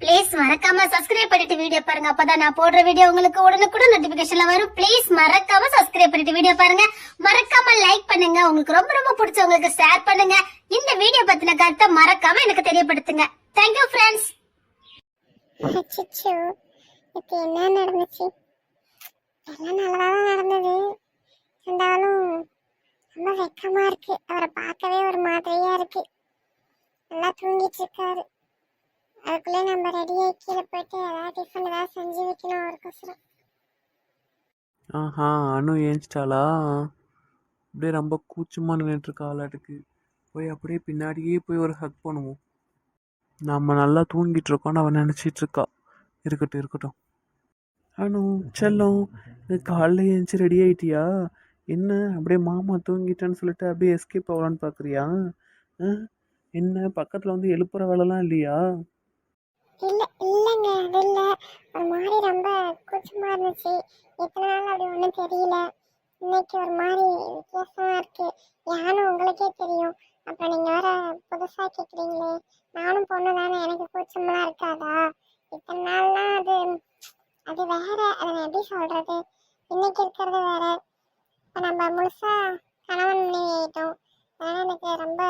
Please மறக்காம subscribe பண்ணிட்டு video பாருங்க. அப்பதான் நான் போடுற வீடியோ உங்களுக்கு உடனுக்குடன் நோட்டிபிகேஷன்ல வரும். ப்ளீஸ் மறக்காம சப்ஸ்கிரைப் பண்ணிட்டு வீடியோ பாருங்க. மறக்காம லைக் பண்ணுங்க. உங்களுக்கு ரொம்ப ரொம்ப பிடிச்சவங்களுக்கு ஷேர் பண்ணுங்க. இந்த வீடியோ பத்தின கருத்தை மறக்காம எனக்கு தெரியப்படுத்துங்க. Thank you friends. அச்சோ, இப்போ என்ன நடந்துச்சு? எல்லாம் நல்லதாக நடந்தது. இருந்தாலும் ரொம்ப வெக்கமா இருக்கு. அவரை பார்க்கவே ஒரு மாதிரியா இருக்கு. நல்லா தூங்கிட்டு இருக்காரு. அதுக்குள்ளே நம்ம ரெடியாகி கீழே போயிட்டு ஏதாவது டிஃபன் ஏதாவது செஞ்சு வைக்கணும் அவருக்கோசரம். ஆஹா, அனு ஏஞ்சிட்டாளா? அப்படியே ரொம்ப கூச்சமாக நின்றுட்டுருக்கா ஆளாட்டுக்கு. போய் அப்படியே பின்னாடியே போய் ஒரு ஹக் பண்ணுவோம். நம்ம நல்லா தூங்கிட்டு இருக்கோம்னு அவன் நினச்சிட்டு இருக்கா. இருக்கட்டும் இருக்கட்டும். அனு செல்லம், இது காலைல ஏஞ்சி ரெடி ஆயிட்டியா? என்ன அப்படியே மாமா தூங்கிட்டேன்னு சொல்லிட்டு அப்படியே எஸ்கேப் ஆகலான்னு பார்க்குறியா? என்ன பக்கத்தில் வந்து எழுப்புற வேலைலாம் இல்லையா? இல்லைங்க, அது இல்லை. ஒரு மாதிரி ரொம்ப கூச்சமாக இருந்துச்சு. எத்தனை நாள் அப்படி ஒன்றும் தெரியல. இன்னைக்கு ஒரு மாதிரி வித்தியாசமா இருக்கு. யானும் உங்களுக்கே தெரியும். அப்புறம் நீங்க வேற புதுசா கேக்குறீங்களே. நானும் பொண்ணு தானே, எனக்கு கூச்சமெல்லாம் இருக்காதா? இத்தனை நாள்லாம் அது அது வேற. அதை நான் எப்படி சொல்றது? இன்னைக்கு இருக்கிறது வேற. இப்போ நம்ம முழுசா கணவன் மனைவி ஆயிட்டோம். அதனால எனக்கு ரொம்ப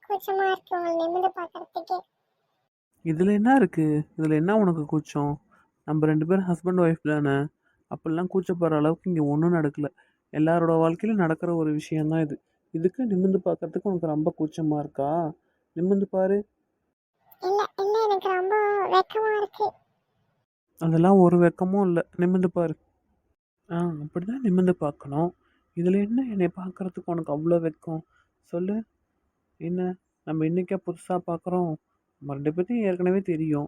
கூச்சமா இருக்கு உங்களை நிமிர்ந்து பார்க்கறதுக்கே. இதில் என்ன இருக்குது? இதில் என்ன உனக்கு கூச்சம்? நம்ம 2 பேரும் ஹஸ்பண்ட் ஒய்ஃப் தானே. அப்படிலாம் கூச்சப்படுற அளவுக்கு இங்கே ஒன்றும் நடக்கலை. எல்லாரோட வாழ்க்கையிலும் நடக்கிற ஒரு விஷயந்தான் இது. இதுக்கு நிமிர்ந்து பார்க்கறதுக்கு உனக்கு ரொம்ப கூச்சமாக இருக்கா? நிமிர்ந்து பாரு. இல்ல இல்ல, எனக்கு ரொம்ப வெக்கமா இருக்கு. அதெல்லாம் ஒரு வெக்கமும் இல்லை. நிமிர்ந்து பாரு. அப்படி தான் நிமிர்ந்து பார்க்கணும். இதில் என்ன என்னை பார்க்கறதுக்கு உனக்கு அவ்வளோ வெக்கம்? சொல்லு. என்ன நம்ம இன்றைக்கே புதுசாக பார்க்குறோம்? நம்ம 2 பேர்த்தையும் ஏற்கனவே தெரியும்.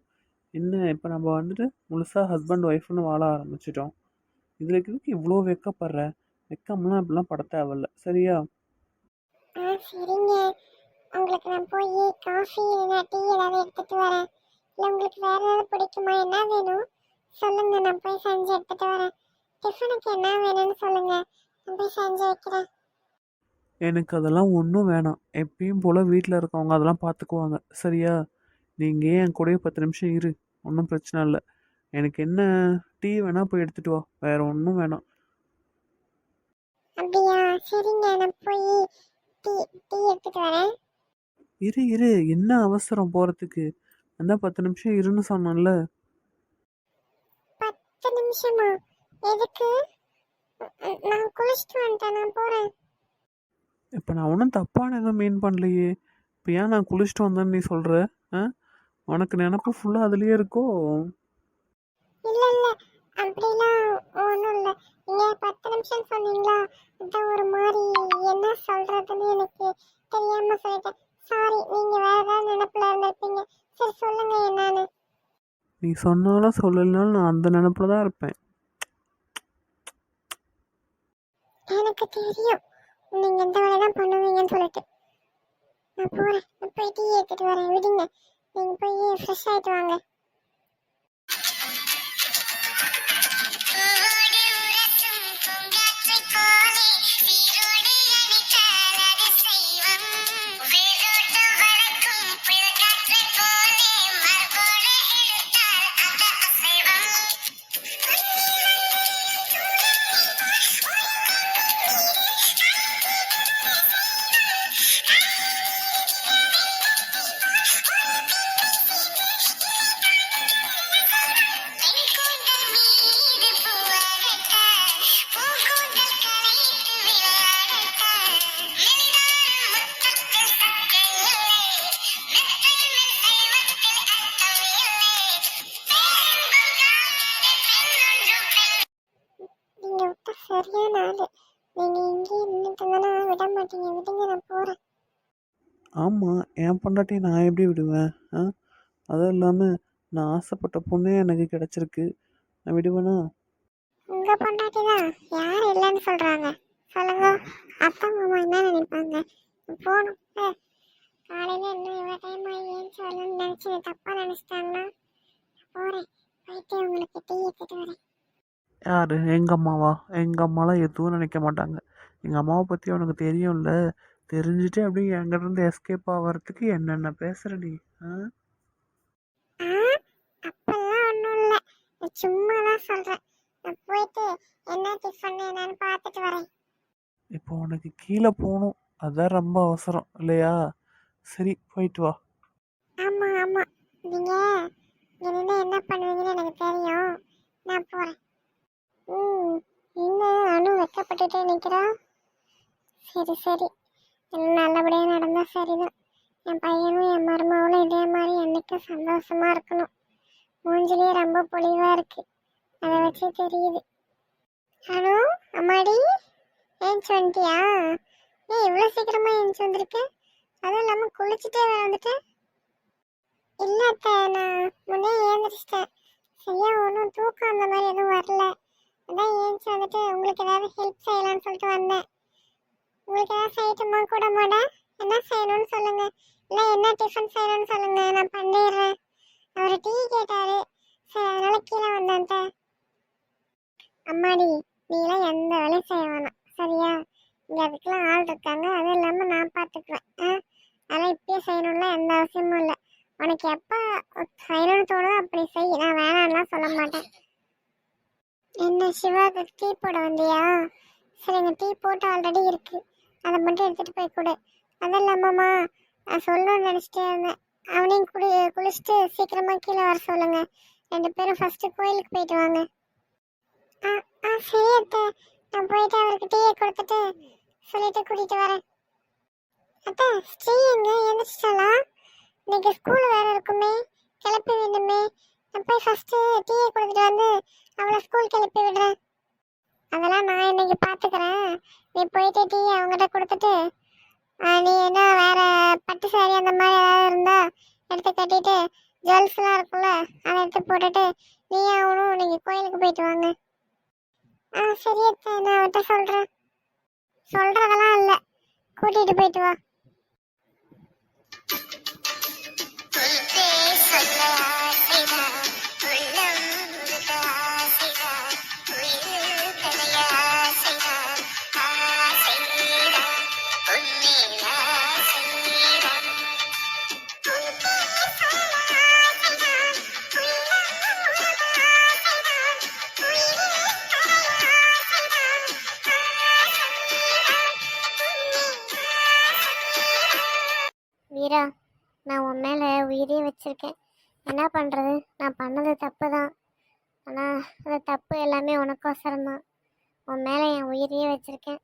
என்ன இப்போ நம்ம வந்துட்டு முழுசாக ஹஸ்பண்ட் ஒய்ஃப்னு வாழ ஆரம்பிச்சிட்டோம். இதில் எதுக்கு இவ்வளோ வெக்கப்படுற? வெக்கம்லாம் இப்படிலாம் பட தேவையில்ல, சரியா? சரிங்க. உங்களுக்கு நான் போய் காஃபி இல்லைன்னா டீ ஏதாவது எடுத்துட்டு வரேன். இல்லை உங்களுக்கு வேற ஏதாவது பிடிக்குமா? என்ன வேணும் சொல்லுங்க, நான் போய் செஞ்சு எடுத்துட்டு வரேன். டிஃபனுக்கு என்ன வேணும்னு சொல்லுங்க, நான் போய் செஞ்சு வைக்கிறேன். எனக்கு அதெல்லாம் ஒன்றும் வேணாம். எப்பயும் போல் வீட்டில் இருக்கவங்க அதெல்லாம் பார்த்துக்குவாங்க, சரியா? நீங்கள் ஏன் என் கூடயே 10 நிமிஷம் இரு, ஒன்றும் பிரச்சனை இல்லை. எனக்கு என்ன, டீ வேணால் போய் எடுத்துகிட்டு வா, வேறு ஒன்றும் வேணாம். அப்படியா? சரிங்க, நான் போய் டீ டீ எடுத்துட்டு வரேன். இரு இரு, என்ன அவசரம் போகிறதுக்கு? அந்த 10 நிமிஷம் இருன்னு சொன்னேன்ல. 10 நிமிஷமா? எதுக்கு? நான் குளிச்சுட்டு வந்துட்டேன், நான் போறேன். இப்போ நான் ஒன்றும் தப்பான எதுவும் மீன் பண்ணலையே. இப்போ ஏன் நான் குளிச்சுட்டு வந்தேன்னு நீ சொல்கிற? ஆ, உனக்கு நினப்பு ஃபுல்லாக அதுலேயே இருக்கோ? இல்ல இல்ல, அப்படிலாம் ஒன்றும் இல்லை. நீங்க 10 நிமிஷம் சொன்னீங்களா, அதான் ஒரு மாதிரி என்ன சொல்றதுன்னு எனக்கு தெரியாம சொல்லிட்டேன். சாரி, நீங்க வேற ஏதாவது நினைப்புல இருந்திருப்பீங்க. சரி சொல்லுங்க என்னன்னு. நீ சொன்னாலும் சொல்லலைனாலும் நான் அந்த நினப்பில் தான் இருப்பேன். எனக்கு தெரியும் நீங்க எந்த வேலை தான் பண்ணுவீங்கன்னு சொல்லிட்டு. நான் போறேன், நான் போய் டீ எடுத்துட்டு வரேன். விடுங்க, நீங்க போய் ஃப்ரெஷ் ஆயிட்டு வாங்க. நீங்க விட்ட சரியான ஆளு. நீங்க இங்கேயே நின்றுட்டு இருந்தா விட மாட்டீங்க. விடுங்க, நான் போறேன். ஆமாம், என் பொண்டாட்டி நான் எப்படி விடுவேன்? அதுவும் இல்லாமல் நான் ஆசைப்பட்ட பொண்ணே எனக்கு கிடச்சிருக்கு, நான் விடுவேனா? உங்க பொண்டாட்டி தான். யார் இல்லைன்னு சொல்றாங்க சொல்லுங்க. அப்பா மாமா என்ன நினைப்பாங்க? போகணும். காலையில என்ன இவ்வளோ டைம் ஆகி ஏஞ்சி வரணும்னு நினைச்சு தப்பா நினைச்சிட்டாங்கன்னா போறேன். போயிட்டு உங்களுக்கு டீ எடுத்துட்டு வரேன். யார்? எங்கள் அம்மாவா? எங்கள் அம்மாலாம் எதுவும் நினைக்க மாட்டாங்க. எங்கள் அம்மாவை பற்றி உனக்கு தெரியும்ல. தெரிஞ்சுட்டு அப்படியே என்கிட்ட இருந்து எஸ்கேப் ஆகிறதுக்கு என்னென்ன பேசுகிற நீ? ஆ, சும்மா தான் சொல்றேன். நான் போயிட்டு என்ன டிஃபன் என்னன்னு பார்த்துட்டு வரேன். இப்போ உனக்கு கீழே போகணும், அதான் ரொம்ப அவசரம் இல்லையா? சரி போயிட்டு வா. ஆமா ஆமா, நீங்க இங்க நின்று என்ன பண்ணுவீங்கன்னு எனக்கு தெரியும். நான் போறேன். என்ன அனு வெக்கப்பட்டுட்டே நிக்கிறா? சரி சரி, எல்லாம் நல்லபடியா நடந்தா சரிதான். என் பையனும் என் மருமகளும் இதே மாதிரி என்னைக்கும் சந்தோஷமா இருக்கணும். மூஞ்சிலேயே ரொம்ப பொலிவா இருக்கு, அதை வச்சு தெரியுது. அனு, அம்மாடி, ஏஞ்சி வந்துட்டியா? ஏன் இவ்வளோ சீக்கிரமா ஏஞ்சி வந்திருக்க? அதுவும் இல்லாமல் குளிச்சுட்டே வேற வந்துட்டேன். இல்லை அத்தை, நான் முன்னே ஏந்திரிச்சிட்டேன். சரியா ஒன்றும் தூக்கம் அந்த மாதிரி எதுவும் வரல. அதான் ஏஞ்சி வந்துட்டு உங்களுக்கு ஏதாவது ஹெல்ப் செய்யலாம்னு சொல்லிட்டு வந்தேன். உங்களுக்கு ஏதாவது செய்யட்டுமா கூட மாட? என்ன செய்யணும்னு சொல்லுங்க, இல்லை என்ன டிஃபன் செய்யணும்னு சொல்லுங்க, நான் பண்ணிடுறேன். அவர் டீ கேட்டாரு, சரி அதனால கீழே வந்தேன். அம்மாடி, நீலாம் எந்த வேலையும் செய்ய வேணாம் சரியா? இங்கே அதுக்கெல்லாம் ஆள் இருக்காங்க, அதுவும் இல்லாமல் நான் பார்த்துக்குவேன். அதெல்லாம் இப்பயே செய்யணும்லாம் எந்த அவசியமும் இல்லை. உனக்கு எப்போ செய்யணும்னு தோணுதோ அப்படி செய், நான் வேணாம்லாம் சொல்ல மாட்டேன். என்ன சிவாக்கு டீ போட வந்தியா? சரிங்க, டீ போட்டு ஆல்ரெடி இருக்கு, அதை மட்டும் எடுத்துட்டு போய் கொடு. அதுவும் இல்லாமம்மா, நான் சொல்லணும்னு நினச்சிட்டே இருந்தேன். அவனையும் குளிச்சுட்டு சீக்கிரமா கீழே வர சொல்லுங்க. 2 பேரும் ஃபர்ஸ்ட் கோயிலுக்கு போயிட்டு வாங்க. ஆ ஆ சரி அத்தை, நான் போயிட்டு அவருக்கு டீயை கொடுத்துட்டு சொல்லிட்டு கூட்டிட்டு வரேன். அத்தை, ஸ்ரீ எங்க எழுந்திரிச்சிட்டாளா? இன்னைக்கு ஸ்கூல் வேற இருக்குமே, கிளப்பி விடணுமே. நான் போய் ஃபர்ஸ்ட் டீயை கொடுத்துட்டு வந்து அவளை ஸ்கூல் கிளப்பி விடுறேன். அதெல்லாம் நான் இன்னைக்கு பார்த்துக்கிறேன். நீ போயிட்டு டீயை அவங்ககிட்ட கொடுத்துட்டு, நீ என்ன வேற பட்டு சாரி அந்த மாதிரி ஏதாவது இருந்தா எடுத்து கட்டிட்டு, ஜுவல்ஸ்லாம் இருக்கும்ல அதை எடுத்து போட்டுட்டு நீ அவனும் இன்னைக்கு கோயிலுக்கு போயிட்டு வாங்க. சரி அத்தை, நான் அவர்கிட்ட சொல்கிறேன். சொல்கிறதெல்லாம் இல்லை, கூட்டிகிட்டு போயிட்டு வா. வீரா, நான் உன் மேலே உயிரே வச்சிருக்கேன். என்ன பண்ணுறது, நான் பண்ணது தப்பு தான். ஆனால் அந்த தப்பு எல்லாமே உனக்கோசரம் தான். உன் மேலே என் உயிரையே வச்சிருக்கேன்.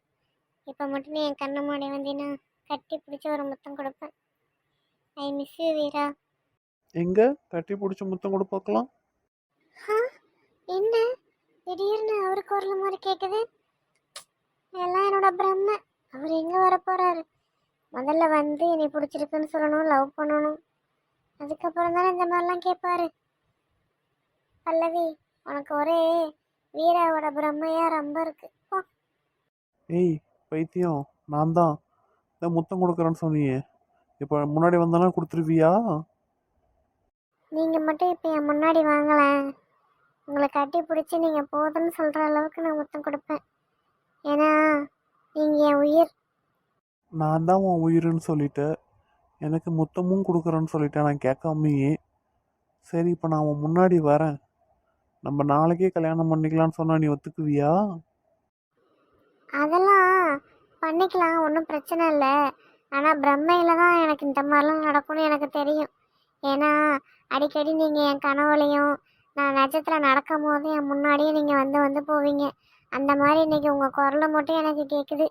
இப்போ மட்டும் நீ என் கண்ணு முன்னாடி வந்தீங்கன்னா கட்டி பிடிச்சி ஒரு முத்தம் கொடுப்பேன். ஐ மிஸ் யூ வீரா. எங்க கட்டி பிடிச்சி முத்தம் கூட பார்க்கலாம். என்ன திடீர்னு அவரு குரல் மாதிரி கேட்குது? எல்லாம் என்னோட பிரம்மை. அவர் எங்கே வரப்போகிறாரு? முதல்ல வந்து என்னை பிடிச்சிருக்குன்னு சொல்லணும், லவ் பண்ணணும். அதுக்கப்புறம் தானே இந்த மாதிரிலாம் கேட்பாரு. பல்லவி, உனக்கு ஒரே வீராவோட பிரம்மையா ரொம்ப இருக்கு. ஏய் பைத்தியம், நான் தான் இந்த முத்தம் கொடுக்குறேன்னு சொன்னியே, இப்போ முன்னாடி வந்தானா கொடுத்துருவியா? நீங்கள் மட்டும் இப்போ என் முன்னாடி வாங்கலேன், உங்களை கட்டி பிடிச்சி நீங்கள் போதும்னு சொல்கிற அளவுக்கு நான் முத்தம் கொடுப்பேன். ஏன்னா நீங்கள் என் உயிர். நான் தான் உன் உயிருன்னு சொல்லிட்டேன், எனக்கு முத்தமும் கொடுக்குறேன்னு சொல்லிட்டேன் நான் கேட்காமையே. சரி இப்போ நான் உன் முன்னாடி வரேன், நம்ம நாளைக்கே கல்யாணம் பண்ணிக்கலான்னு சொன்னா நீ ஒத்துக்குவியா? அதெல்லாம் பண்ணிக்கலாம், ஒன்றும் பிரச்சனை இல்லை. ஆனால் பிரம்மையில் தான் எனக்கு இந்த மாதிரிலாம் நடக்கும்னு எனக்கு தெரியும். ஏன்னா அடிக்கடி நீங்கள் என் கனவுலையும் நான் நட்சத்திரம் நடக்கும் போது என் முன்னாடியே நீங்கள் வந்து வந்து போவீங்க. அந்த மாதிரி இன்றைக்கி உங்கள் குரலை மட்டும் எனக்கு கேட்குது.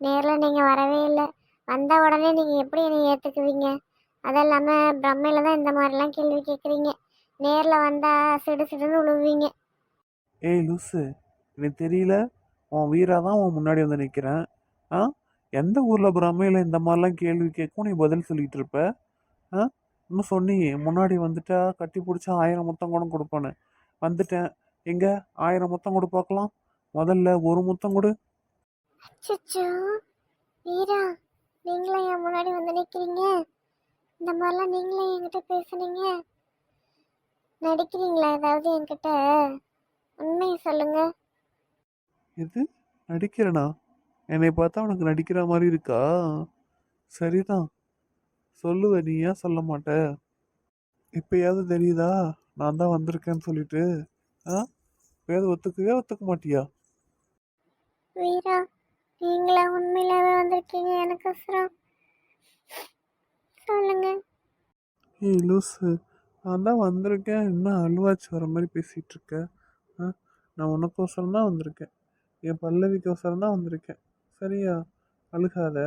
நேரில் நீங்கள் வரவே இல்லை, வந்த உடனே நீங்கள் எப்படி என்னை ஏற்றுக்குவீங்க? அது இல்லாமல் பிரம்மையில் தான் இந்த மாதிரிலாம் கேள்வி கேட்குறீங்க, நேரில் வந்தால் சிடு சிடுன்னு விழுவீங்க. ஏய் லூசு, எனக்கு தெரியல, உன் வீரா தான் உன் முன்னாடி வந்து நிற்கிறேன். ஆ, எந்த ஊரில் பிரமையில் இந்த மாதிரிலாம் கேள்வி கேட்கும் நீ பதில் சொல்லிகிட்டு இருப்ப? இன்னும் சொன்னியே முன்னாடி வந்துட்டா கட்டி பிடிச்சா 1000 முத்தம் கூட கொடுப்பானு. வந்துட்டேன், எங்கே 1000 முத்தம் கொடு பார்க்கலாம். முதல்ல ஒரு முத்தம் கொடு. அச்சோ வீரா, நீங்களே என் முன்னாடி வந்து நிற்கிறீங்க? இந்த மாதிரிலாம் நீங்களே என்கிட்ட பேசுனீங்க? நடிக்கிறீங்களா ஏதாவது என்கிட்ட? உண்மையை சொல்லுங்க. எது நடிக்கிறேனா? என்னை பார்த்தா உனக்கு நடிக்கிற மாதிரி இருக்கா? சரிதான், சொல்லுவ, நீ ஏன் சொல்ல மாட்ட? இப்பயாவது தெரியுதா நான் தான் வந்திருக்கேன்னு சொல்லிட்டு? ஆ எப்பயாவது ஒத்துக்கவே ஒத்துக்க மாட்டியா? வீரா, நீங்களா உண்மையிலாவே வந்திருக்கீங்க எனக்கோசரம்? சொல்லுங்க. ஏய் லூசு, நான் தான் வந்திருக்கேன், என்ன அழுவாச்சு வர மாதிரி பேசிகிட்டு இருக்க? ஆ நான் உனக்கோசரம் தான் வந்திருக்கேன், என் பல்லவிக்கோசரம் தான் வந்திருக்கேன். சரியா? அழுகாத.